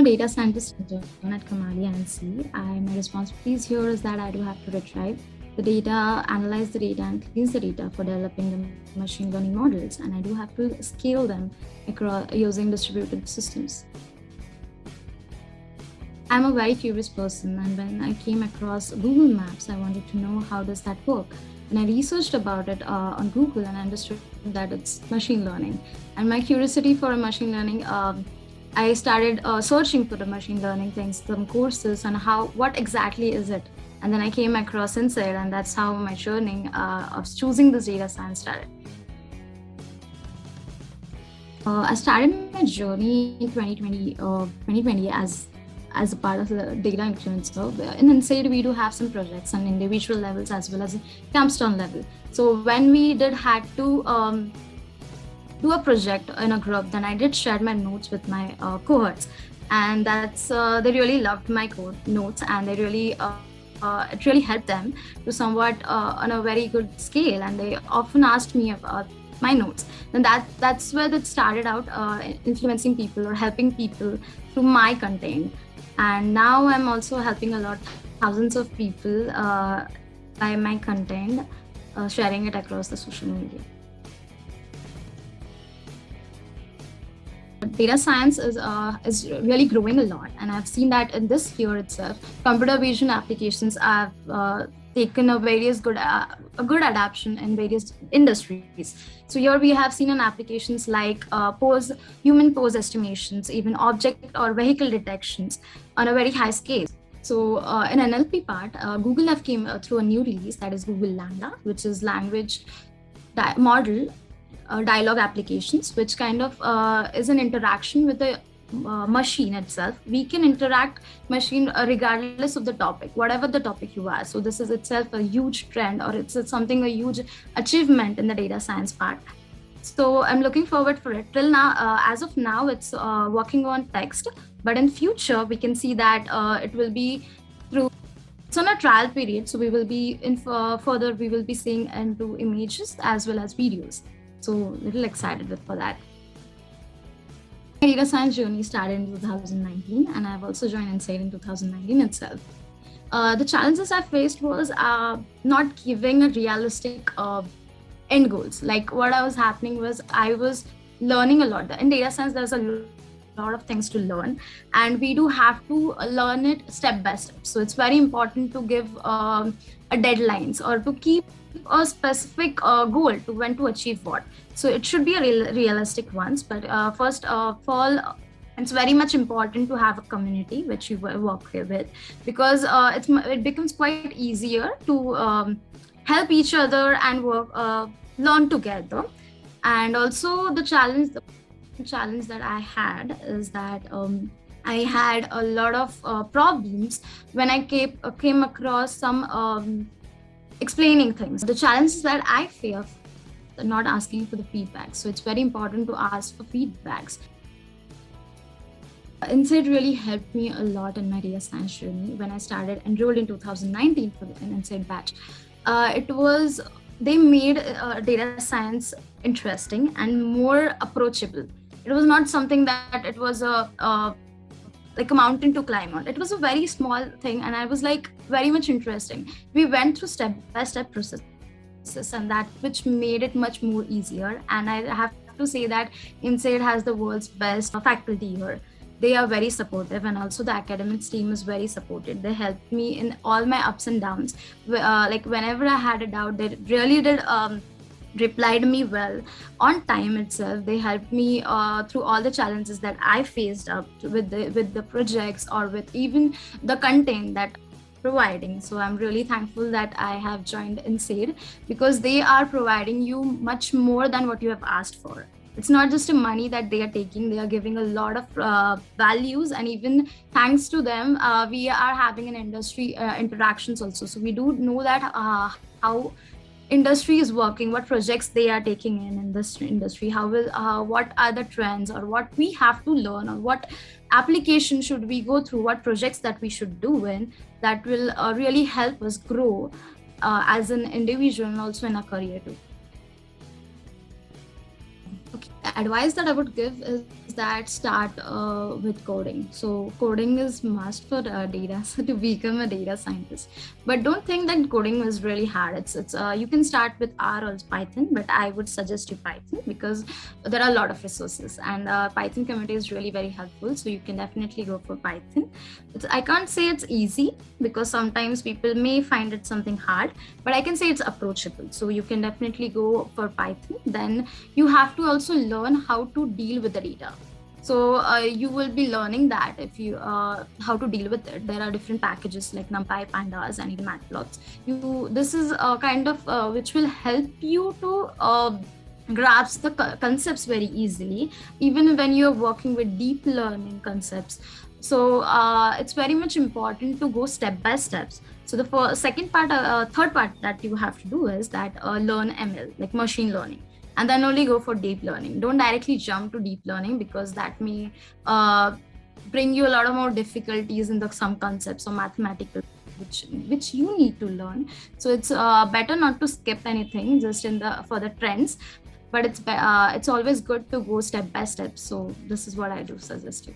data scientist intern at Kamali NC. My responsibilities here is that I do have to retrieve the data, analyze the data, and cleanse the data for developing the machine learning models. And I do have to scale them across using distributed systems. I'm a very curious person, and when I came across Google Maps, I wanted to know how does that work. And I researched about it on Google and understood that it's machine learning. And my curiosity for machine learning, I started searching for the machine learning things, some courses, and what exactly is it. And then I came across Insight, and that's how my journey of choosing this data science started. I started my journey in 2020 as a part of the data influencer. In Insight, we do have some projects on individual levels as well as capstone level. So when we had to do a project in a group, then I did share my notes with my cohorts, and that's they really loved my notes, and they really it really helped them to somewhat on a very good scale, and they often asked me about my notes. And that's where it started out, influencing people or helping people through my content. And now I'm also helping a lot, thousands of people by my content, sharing it across the social media. Data science is really growing a lot, and I've seen that in this year itself, computer vision applications have taken a good adaptation in various industries. So here we have seen in applications like human pose estimations, even object or vehicle detections on a very high scale. So in NLP part, Google have came through a new release, that is Google Lambda, which is language model dialogue applications, which kind of is an interaction with the machine itself. We can interact machine regardless of the topic, whatever the topic you are. So this is itself a huge trend, or it's something, a huge achievement in the data science part. So I'm looking forward for it. Till now, as of now, it's working on text, but in future we can see that it will be through. It's on a trial period, so we will be further. We will be seeing into images as well as videos. So a little excited for that. My data science journey started in 2019, and I've also joined Insight in 2019 itself. The challenges I faced was not giving a realistic end goals. Like what I was happening was I was learning a lot. In data science, there's a lot of things to learn, and we do have to learn it step by step. So it's very important to give a deadlines, or to keep a specific goal to when to achieve what. So it should be a realistic ones, but first of all, it's very much important to have a community which you work with, because it becomes quite easier to help each other and work learn together. And also the challenge that I had is that I had a lot of problems when I came across some explaining things. The challenges that I fear, not asking for the feedback. So it's very important to ask for feedbacks. Insight really helped me a lot in my data science journey. When I started enrolled in 2019 for an Insight batch, they made data science interesting and more approachable. It was not something that it was like a mountain to climb on. It was a very small thing, and I was like very much interesting. We went through step-by-step processes, and that which made it much more easier. And I have to say that Insight has the world's best faculty here. They are very supportive, and also the academics team is very supportive. They helped me in all my ups and downs. Like whenever I had a doubt, they really did replied me well on time itself. They helped me through all the challenges that I faced up with the projects, or with even the content that providing. So I'm really thankful that I have joined Insight, because they are providing you much more than what you have asked for. It's not just the money that they are taking, they are giving a lot of values, and even thanks to them, we are having an industry interactions also. So we do know that how industry is working, what projects they are taking in this industry, what are the trends, or what we have to learn, or what application should we go through, what projects that we should do in, that will really help us grow as an individual and also in our career too. Okay, the advice that I would give is that start with coding. So coding is must for data so to become a data scientist. But don't think that coding is really hard. It's you can start with R or Python, but I would suggest you Python because there are a lot of resources, and Python community is really very helpful. So you can definitely go for Python. I can't say it's easy because sometimes people may find it something hard, but I can say it's approachable. So you can definitely go for Python. Then you have to also learn how to deal with the data. So you will be learning that if you how to deal with it. There are different packages like NumPy, Pandas, and even Matplots. This is a kind of which will help you to grasp the concepts very easily, even when you're working with deep learning concepts. So it's very much important to go step by steps. So the second part, third part that you have to do is that learn ML, like machine learning, and then only go for deep learning. Don't directly jump to deep learning because that may uh, bring you a lot of more difficulties in the some concepts or mathematical which you need to learn. So it's better not to skip anything just in the for the trends, but it's always good to go step by step. So this is what I do suggest you.